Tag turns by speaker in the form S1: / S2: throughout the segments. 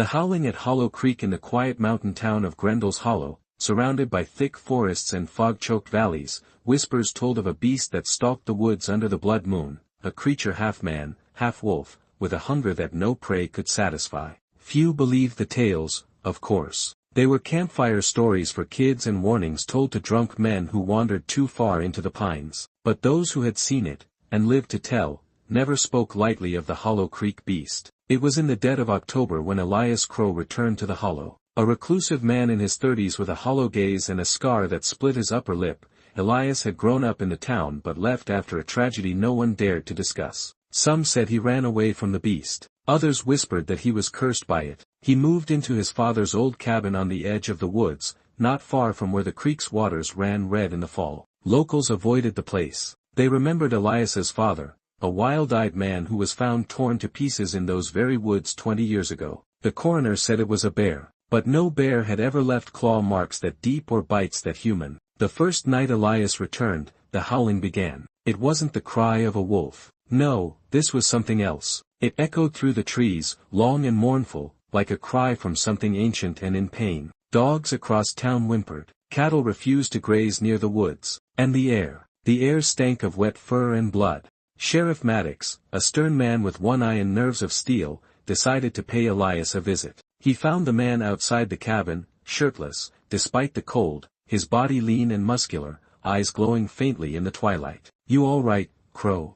S1: The Howling at Hollow Creek. In the quiet mountain town of Grendel's Hollow, surrounded by thick forests and fog-choked valleys, whispers told of a beast that stalked the woods under the blood moon, a creature half man, half wolf, with a hunger that no prey could satisfy. Few believed the tales, of course. They were campfire stories for kids and warnings told to drunk men who wandered too far into the pines. But those who had seen it, and lived to tell, never spoke lightly of the Hollow Creek beast. It was in the dead of October when Elias Crowe returned to the hollow. A reclusive man in his 30s with a hollow gaze and a scar that split his upper lip, Elias had grown up in the town but left after a tragedy no one dared to discuss. Some said he ran away from the beast. Others whispered that he was cursed by it. He moved into his father's old cabin on the edge of the woods, not far from where the creek's waters ran red in the fall. Locals avoided the place. They remembered Elias's father, a wild-eyed man who was found torn to pieces in those very woods 20 years ago. The coroner said it was a bear, but no bear had ever left claw marks that deep or bites that human. The first night Elias returned, the howling began. It wasn't the cry of a wolf. No, this was something else. It echoed through the trees, long and mournful, like a cry from something ancient and in pain. Dogs across town whimpered. Cattle refused to graze near the woods. And the air stank of wet fur and blood. Sheriff Maddox, a stern man with one eye and nerves of steel, decided to pay Elias a visit. He found the man outside the cabin, shirtless, despite the cold, his body lean and muscular, eyes glowing faintly in the twilight. "You all right, Crowe?"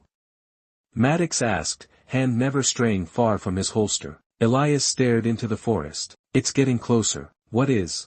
S1: Maddox asked, hand never straying far from his holster. Elias stared into the forest. "It's getting closer." "What is?"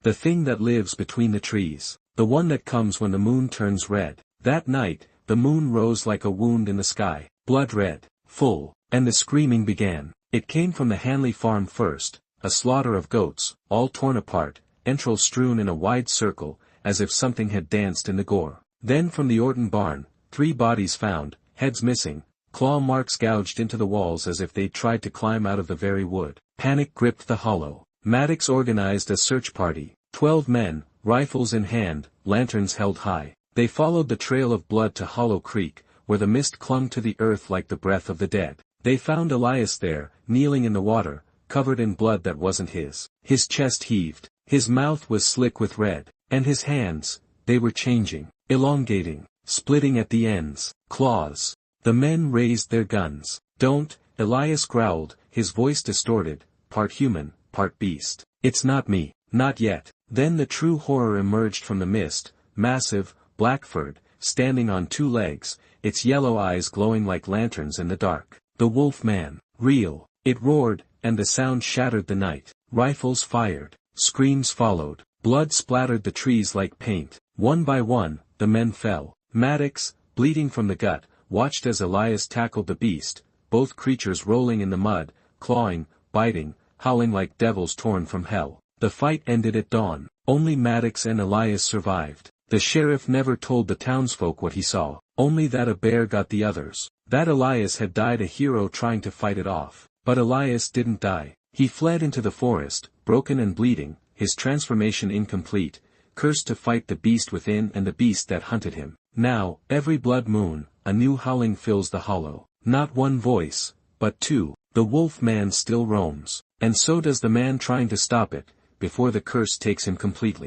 S1: "The thing that lives between the trees. The one that comes when the moon turns red." That night, the moon rose like a wound in the sky, blood red, full, and the screaming began. It came from the Hanley farm first, a slaughter of goats, all torn apart, entrails strewn in a wide circle, as if something had danced in the gore. Then from the Orton barn, 3 bodies found, heads missing, claw marks gouged into the walls as if they'd tried to climb out of the very wood. Panic gripped the hollow. Maddox organized a search party. 12 men, rifles in hand, lanterns held high. They followed the trail of blood to Hollow Creek, where the mist clung to the earth like the breath of the dead. They found Elias there, kneeling in the water, covered in blood that wasn't his. His chest heaved. His mouth was slick with red. And his hands, they were changing, elongating, splitting at the ends. Claws. The men raised their guns. "Don't," Elias growled, his voice distorted, part human, part beast. "It's not me. Not yet." Then the true horror emerged from the mist, massive, black-furred, standing on 2 legs, its yellow eyes glowing like lanterns in the dark. The wolf man. Real. It roared, and the sound shattered the night. Rifles fired. Screams followed. Blood splattered the trees like paint. One by one, the men fell. Maddox, bleeding from the gut, watched as Elias tackled the beast, both creatures rolling in the mud, clawing, biting, howling like devils torn from hell. The fight ended at dawn. Only Maddox and Elias survived. The sheriff never told the townsfolk what he saw, only that a bear got the others. That Elias had died a hero trying to fight it off. But Elias didn't die. He fled into the forest, broken and bleeding, his transformation incomplete, cursed to fight the beast within and the beast that hunted him. Now, every blood moon, a new howling fills the hollow. Not one voice, but 2. The wolf man still roams. And so does the man trying to stop it, before the curse takes him completely.